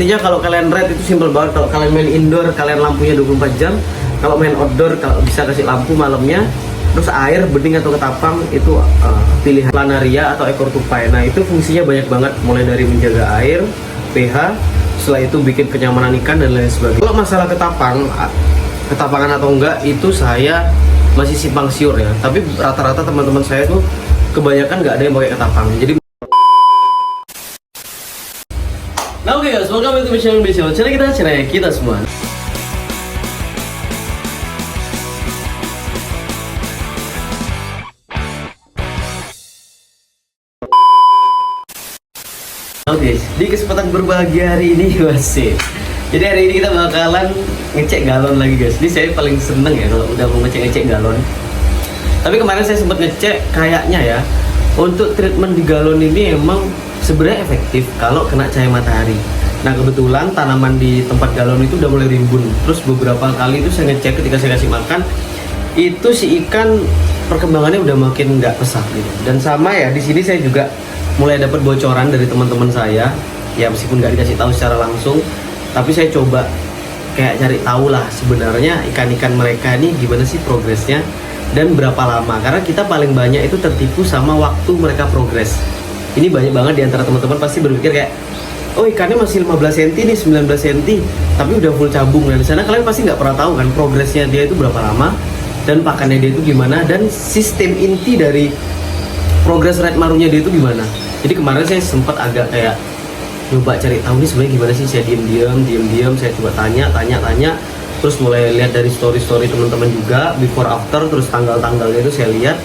intinya kalau kalian red itu simple banget. Kalau kalian main indoor, kalian lampunya 24 jam. Kalau main outdoor, kalau bisa kasih lampu malamnya. Terus air, bening atau ketapang itu pilihan planaria atau ekor tupai. Nah itu fungsinya banyak banget, mulai dari menjaga air, pH, setelah itu bikin kenyamanan ikan dan lain sebagainya. Kalau masalah ketapangan atau enggak itu saya masih simpang siur ya. Tapi rata-rata teman-teman saya tuh kebanyakan nggak ada yang pakai ketapang. Jadi nah oke guys, welcome to Mission Indonesia. Cara kita semua. Oke, di kesempatan berbahagia hari ini masih. Jadi hari ini kita bakalan ngecek galon lagi guys. Ini saya paling seneng ya kalau udah mau ngecek galon. Tapi kemarin saya sempat ngecek, kayaknya ya untuk treatment di galon ini emang sebenarnya efektif kalau kena cahaya matahari. Nah kebetulan tanaman di tempat galon itu udah mulai rimbun. Terus beberapa kali itu saya ngecek ketika saya kasih makan, itu si ikan perkembangannya udah makin nggak pesat gitu. Dan sama ya di sini saya juga mulai dapat bocoran dari teman-teman saya, ya meskipun nggak dikasih tahu secara langsung, tapi saya coba kayak cari tahu lah sebenarnya ikan-ikan mereka ini gimana sih progresnya dan berapa lama. Karena kita paling banyak itu tertipu sama waktu mereka progres. Ini banyak banget di antara teman-teman pasti berpikir kayak, oh ikannya masih 15 cm nih, 19 cm, tapi udah full cabung. Dan di sana kalian pasti nggak pernah tahu kan progresnya dia itu berapa lama dan pakannya dia itu gimana dan sistem inti dari progres red marunya dia itu gimana. Jadi kemarin saya sempat agak kayak coba cari tahu nih sebenarnya gimana sih. Saya diam, saya coba tanya, terus mulai lihat dari story teman-teman juga before after, terus tanggal-tanggalnya itu saya lihat.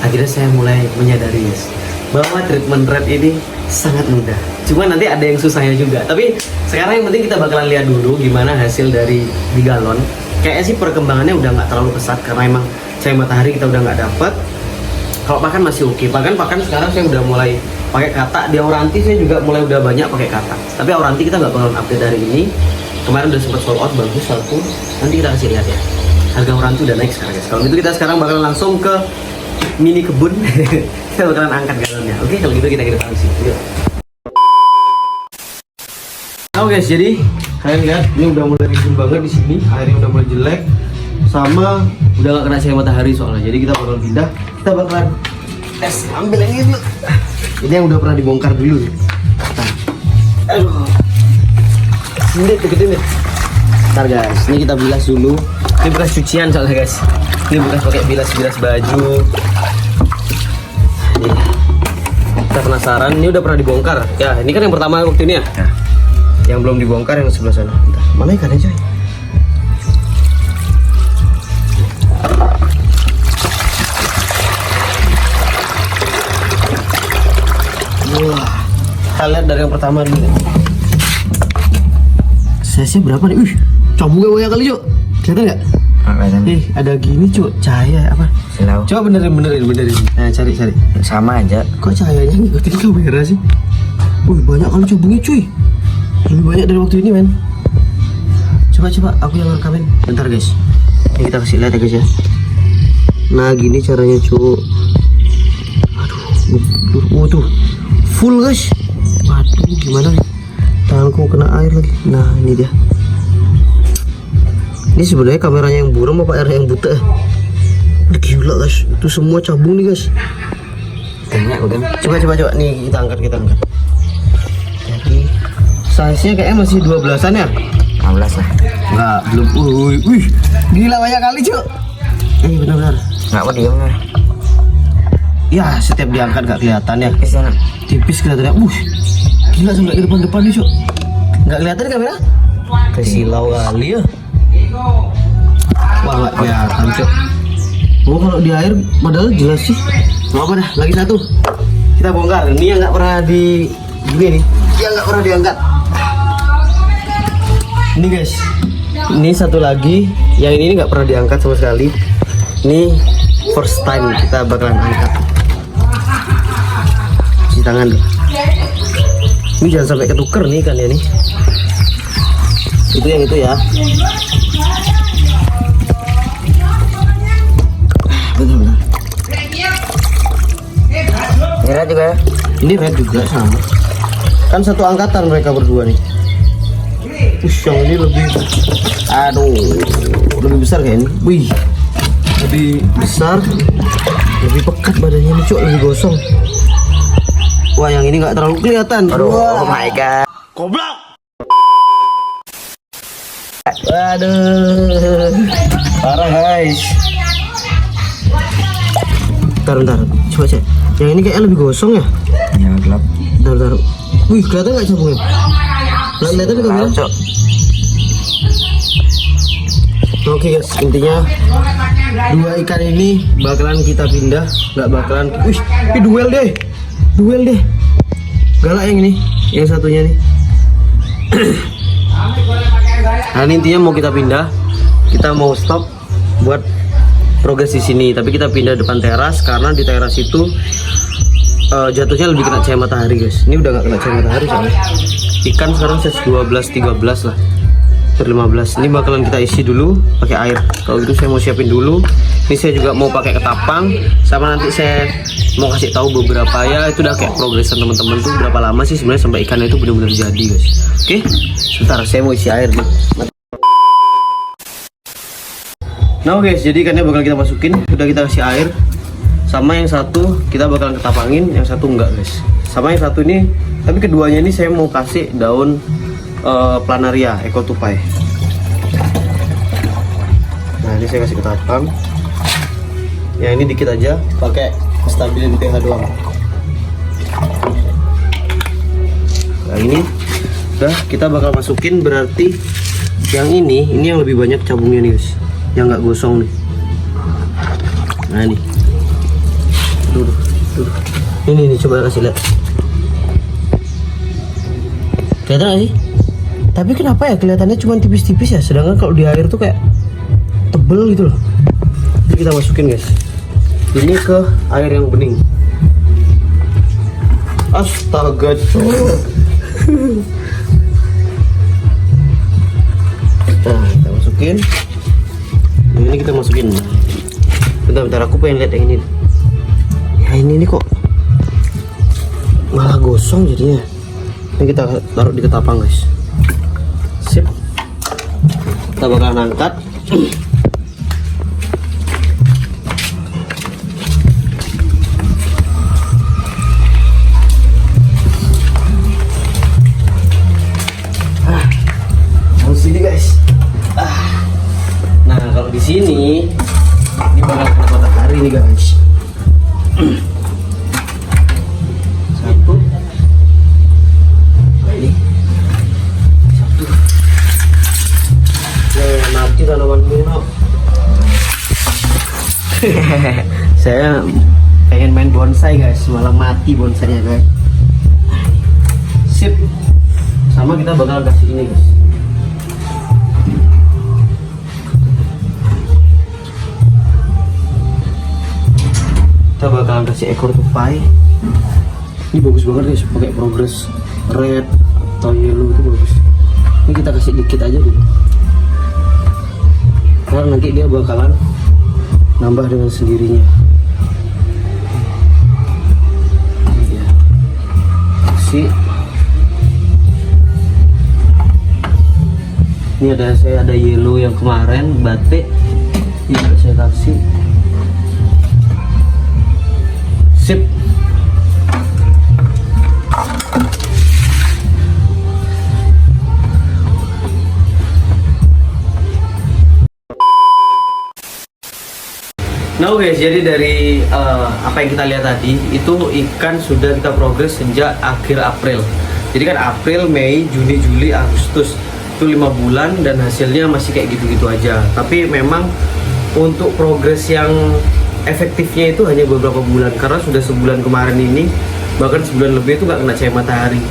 Akhirnya saya mulai menyadari guys bahwa treatment red ini sangat mudah. Cuma nanti ada yang susahnya juga. Tapi sekarang yang penting kita bakalan lihat dulu gimana hasil dari di galon. Kayaknya sih perkembangannya udah nggak terlalu pesat karena emang cahaya matahari kita udah nggak dapet. Kalau pakan masih oke. Pakan sekarang saya udah mulai pakai kata. Di Auranti saya juga mulai udah banyak pakai kata. Tapi Auranti kita nggak bakalan update hari ini. Kemarin udah sempat sold out, bagus satu. Nanti kita kasih lihat ya. Harga Auranti udah naik sekarang guys. Kalau gitu kita sekarang bakalan langsung ke mini kebun. Kita bakalan angkat galonnya. Oke, kalau gitu kita langsung. Yuk. Oke guys, jadi kalian lihat ini udah mulai rimbun banget di sini. Airnya udah mulai jelek. Sama udah gak kena cahaya matahari soalnya. Jadi kita bakal pindah. Kita bakalan tes ambil yang ini dulu. Ini yang udah pernah dibongkar dulu. Nah. Aduh. Ini deketin nih. Ntar guys, ini kita bilas dulu. Ini bekas cucian soalnya guys. Ini bekas pakai bilas baju. Nih. Kita penasaran, ini udah pernah dibongkar. Ya, ini kan yang pertama waktu ini ya. Ya. Yang belum dibongkar yang sebelah sana. Bentar. Mana ikannya coy? Wah, kita lihat dari yang pertama dulu. Size-nya berapa nih? Cabungnya banyak kali Cuk. Kelihatan nggak? Nih ada gini Cuk, cahaya apa? Silau. Coba benerin. Nah cari. Sama aja. Kok cahayanya ngikutin kamera sih? Wih banyak kali cabungnya cuy. Lebih banyak dari waktu ini men. Coba aku yang rekamin. Bentar guys. Ini kita kasih lihat ya guys ya. Nah gini caranya Cuk. Aduh, tuh full guys. Waduh gimana nih? Tanganku kena air lagi. Nah ini dia. Ini sebenarnya kameranya yang buram apa airnya yang buta? Gila guys, itu semua cabung nih guys. Banyak udah. Coba nih kita angkat. Jadi size-nya kayaknya masih 12-an ya? 16 lah. Enggak, belum. Wih, gila banyak kali Cuk. Benar-benar. Nggak mau diem lah. Ya setiap diangkat gak kelihatan ya. Tipis Kelihatannya. Gila sampai ke depan nih Cuk. Nggak kelihatan kamera? Kesilau kali ya. Wah nggak kelihatan Cuk. Oh kalau di air padahal jelas sih. Nggak apa dah, lagi satu. Kita bongkar. Ini yang nggak pernah di gini nih. Yang nggak pernah diangkat. Ini guys. Ini satu lagi. Yang ini nggak pernah diangkat sama sekali. Ini first time kita bakalan angkat. Cuci tangan dulu. Ini jangan sampai ketuker nih ikannya nih. Itu yang itu ya. Benar. Ini red juga ya? Ini red juga sama. Kan satu angkatan mereka berdua nih. Yang ini lebih, aduh, lebih besar kayaknya. Wih, lebih besar, lebih pekat badannya nih cok, lebih gosong. Wah, yang ini nggak terlalu kelihatan. Aduh, Wah. oh my god. Goblok. Waduh, parah guys. Bentar, coba cek. Yang ini kayaknya lebih gosong ya. Ya gelap. Bentar. Wih, kelihatan nggak cabungnya? Nggak kelihatan juga kan? Cok. Oke guys, intinya dua ikan ini bakalan kita pindah, nggak bakalan. Wih, ini duel deh. Galak yang ini, yang satunya nih. Nah, ini intinya mau kita pindah, kita mau stop buat progres di sini, tapi kita pindah depan teras karena di teras itu jatuhnya lebih kena cahaya matahari guys. Ini udah nggak kena cahaya matahari soalnya. Ikan sekarang size 12-13 lah, 15. Ini bakalan kita isi dulu pakai air. Kalau gitu saya mau siapin dulu. Ini saya juga mau pakai ketapang, sama nanti saya mau kasih tahu beberapa, ya itu udah kayak progresan teman-teman tuh berapa lama sih sebenarnya sampai ikannya itu benar-benar jadi guys. Oke, sebentar saya mau isi air nih. Nah guys, jadi ikannya bakal kita masukin, udah kita kasih air. Sama yang satu kita bakalan ketapangin, yang satu enggak guys. Sama yang satu ini, tapi keduanya ini saya mau kasih daun planaria ecotupai. Nah ini saya kasih ketapang. Yang ini dikit aja, pakai stabilin pH doang. Nah ini udah kita bakal masukin, berarti yang ini yang lebih banyak cabungnya nih guys, yang nggak gosong nih. Nah ini tuh. Ini coba kasih lihat, kelihatan nggak sih? Tapi kenapa ya kelihatannya cuma tipis-tipis ya, sedangkan kalau di air tuh kayak tebel gitu loh. Jadi kita masukin guys, ini ke air yang bening. Astaga cowok. Nah kita masukin, ini kita masukin. Bentar aku pengen lihat yang ini. Ya ini kok malah gosong jadinya. Ini kita taruh di ketapang guys. Sip, kita bakalan angkat. Harus sini guys. Nah kalau di sini ini bakal kena matahari nih guys. Satu. Ini satu. Mati tanaman ini no. Saya pengen main bonsai guys, malah mati bonsainya guys. Sip. Sama kita bakal kasih ini guys. Kita bakalan kasih ekor tupai. Ini bagus banget guys, pakai progress red atau yellow itu bagus. Ini kita kasih dikit aja dulu, karena nanti dia bakalan nambah dengan sendirinya. Ini dia. Kasih. Ini saya ada yellow yang kemarin batik, ini saya kasih. Sip. Nah guys, jadi dari apa yang kita lihat tadi itu ikan sudah kita progres sejak akhir April. Jadi kan April, Mei, Juni, Juli, Agustus itu 5 bulan dan hasilnya masih kayak gitu-gitu aja. Tapi memang untuk progres yang efektifnya itu hanya beberapa bulan, karena sudah sebulan kemarin ini, bahkan sebulan lebih itu nggak kena cahaya matahari.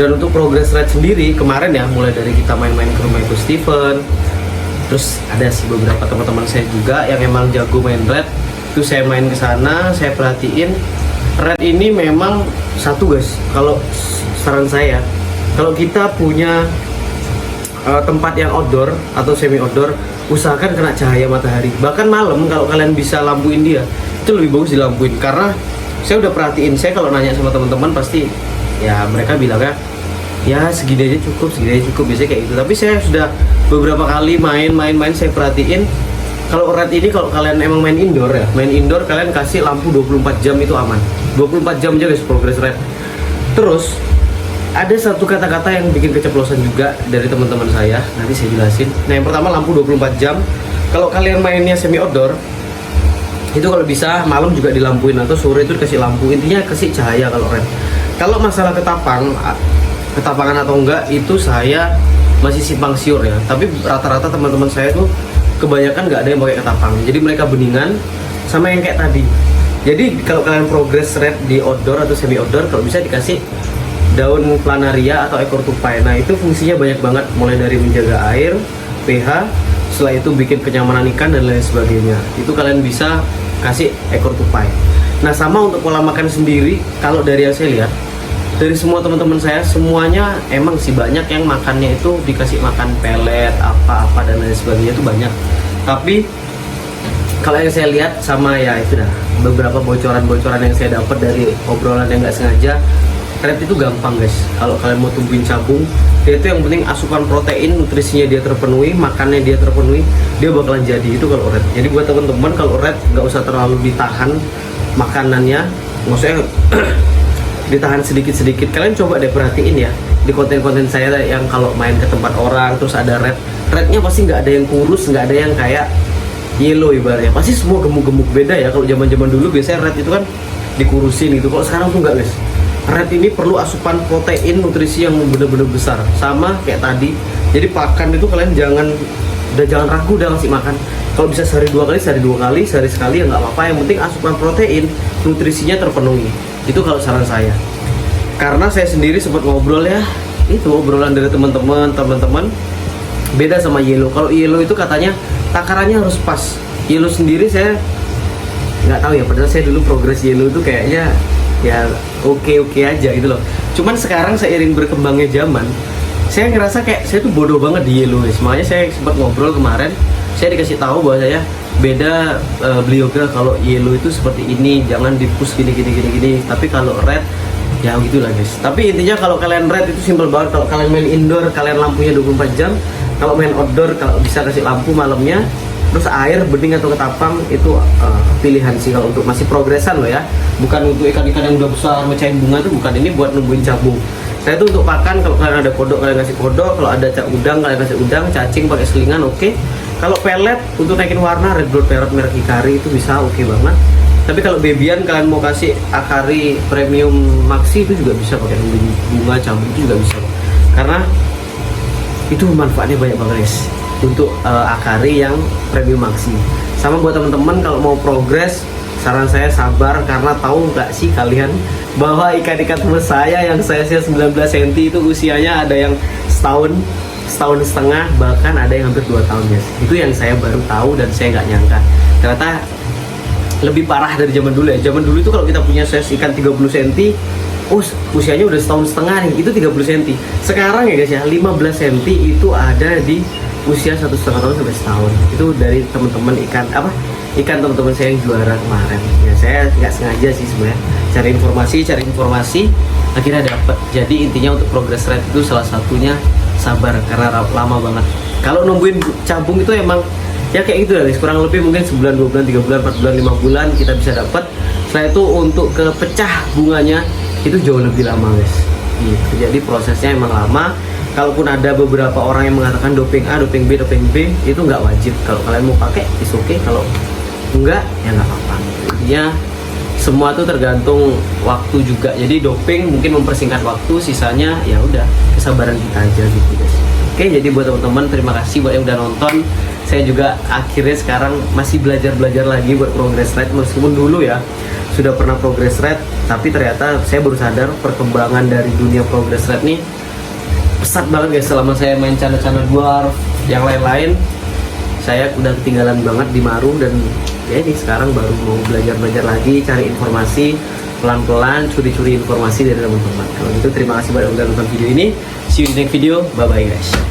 Dan untuk progress rate sendiri kemarin ya, mulai dari kita main-main ke rumah itu Steven, terus ada sih beberapa teman-teman saya juga yang emang jago main red, itu saya main ke sana, saya perhatiin red ini memang satu guys. Kalau saran saya, kalau kita punya tempat yang outdoor atau semi outdoor, usahakan kena cahaya matahari. Bahkan malam kalau kalian bisa lampuin dia, itu lebih bagus dilampuin. Karena saya udah perhatiin, saya kalau nanya sama teman-teman pasti ya mereka bilangnya ya segini aja cukup biasanya kayak gitu. Tapi saya sudah beberapa kali main saya perhatiin kalau red ini, kalau kalian emang main indoor kalian kasih lampu 24 jam itu aman. 24 jam aja guys progress red. Terus ada satu kata-kata yang bikin keceplosan juga dari teman-teman saya, nanti saya jelasin. Nah, yang pertama lampu 24 jam. Kalau kalian mainnya semi outdoor, itu kalau bisa malam juga dilampuin atau sore itu dikasih lampu. Intinya kasih cahaya kalau red. Kalau masalah ketapangan atau enggak itu saya masih simpang siur ya. Tapi rata-rata teman-teman saya tuh kebanyakan nggak ada yang pakai ketapang. Jadi mereka beningan sama yang kayak tadi. Jadi kalau kalian progress red di outdoor atau semi outdoor, kalau bisa dikasih daun planaria atau ekor tupai. Nah, itu fungsinya banyak banget, mulai dari menjaga air, pH, setelah itu bikin kenyamanan ikan dan lain sebagainya. Itu kalian bisa kasih ekor tupai. Nah, sama untuk pola makan sendiri, kalau dari yang saya lihat, dari semua teman-teman saya semuanya emang sih banyak yang makannya itu dikasih makan pelet apa-apa dan lain sebagainya itu banyak. Tapi kalau yang saya lihat sama ya itu dah beberapa bocoran-bocoran yang saya dapat dari obrolan yang nggak sengaja, red itu gampang guys. Kalau kalian mau tumbuhin cabung, dia itu yang penting asupan protein, nutrisinya dia terpenuhi, makannya dia terpenuhi, dia bakalan jadi. Itu kalau red. Jadi buat teman-teman kalau red nggak usah terlalu ditahan makanannya, maksudnya ditahan sedikit-sedikit. Kalian coba deh perhatiin ya di konten-konten saya yang kalau main ke tempat orang terus ada rednya pasti nggak ada yang kurus, nggak ada yang kayak yellow ibaratnya, pasti semua gemuk-gemuk. Beda ya, kalau zaman-zaman dulu biasanya red itu kan dikurusin gitu, kalau sekarang tuh nggak guys. Red ini perlu asupan protein, nutrisi yang bener-bener besar, sama kayak tadi. Jadi pakan itu kalian jangan ragu udah ngasih makan. Kalau bisa sehari dua kali, sehari sekali ya nggak apa-apa. Yang penting asupan protein, nutrisinya terpenuhi. Itu kalau saran saya. Karena saya sendiri sempat ngobrol ya, itu obrolan dari teman-teman beda sama yellow. Kalau yellow itu katanya takarannya harus pas. Yellow sendiri saya nggak tahu ya, padahal saya dulu progres yellow itu kayaknya ya oke aja gitu loh. Cuman sekarang seiring berkembangnya zaman, saya ngerasa kayak saya tuh bodoh banget di yellow guys. Makanya saya sempat ngobrol kemarin, saya dikasih tahu bahwa saya beda beliau bilang kalau yellow itu seperti ini, jangan di-push gini. Tapi kalau red ya gitulah guys. Tapi intinya kalau kalian red itu simpel banget. Kalau kalian main indoor, kalian lampunya 24 jam. Kalau main outdoor, kalau bisa kasih lampu malamnya. Terus air, bening atau ketapang itu pilihan sih kalau untuk masih progresan loh ya. Bukan untuk ikan-ikan yang udah besar mecahin bunga tuh bukan, ini buat numbuhin cabung. Saya tuh untuk pakan, kalau kalian ada kodok kalian kasih kodok, kalau ada udang kalian kasih udang, cacing pakai selingan oke. Kalau pelet untuk naikin warna, red blood parrot merek Hikari itu bisa oke banget. Tapi kalau babyan kalian mau kasih Akari premium maxi itu juga bisa pakai numbuhin bunga cabung, itu juga bisa. Karena itu manfaatnya banyak banget guys untuk Akari yang premium maxi. Sama buat teman-teman kalau mau progres, saran saya sabar, karena tahu nggak sih kalian bahwa ikan-ikan teman saya yang size-nya 19 cm itu usianya ada yang setahun setengah, bahkan ada yang hampir 2 tahun guys. Itu yang saya baru tahu dan saya nggak nyangka ternyata lebih parah dari zaman dulu ya. Zaman dulu itu kalau kita punya size ikan 30 cm, usianya udah setahun setengah nih, itu 30 cm. Sekarang ya guys ya, 15 cm itu ada di usia 1,5 tahun sampai setahun. Itu dari teman-teman ikan teman-teman saya yang juara kemarin ya. Saya nggak sengaja sih sebenarnya cari informasi akhirnya dapat. Jadi intinya untuk progress red itu salah satunya sabar, karena lama banget. Kalau nungguin cabung itu emang ya kayak gitu guys, kurang lebih mungkin sebulan, 2 bulan, 3 bulan, 4 bulan, 5 bulan kita bisa dapat. Setelah itu untuk ke pecah bunganya itu jauh lebih lama guys gitu. Jadi prosesnya emang lama. Kalaupun ada beberapa orang yang mengatakan doping A, doping B itu nggak wajib. Kalau kalian mau pakai is oke, kalau enggak ya nggak apa-apa. Intinya semua tuh tergantung waktu juga. Jadi doping mungkin mempersingkat waktu, sisanya ya udah kesabaran kita aja gitu guys. Oke, jadi buat teman-teman terima kasih buat yang udah nonton. Saya juga akhirnya sekarang masih belajar lagi buat progress red, meskipun dulu ya sudah pernah progress red, tapi ternyata saya baru sadar perkembangan dari dunia progress red nih pesat banget guys. Selama saya main channel dwarf yang lain-lain, saya udah ketinggalan banget di Maru, dan ya ini sekarang baru mau belajar lagi, cari informasi pelan-pelan, curi informasi dari teman-teman. Kalau gitu terima kasih banyak udah nonton video ini. See you in the next video, bye bye guys.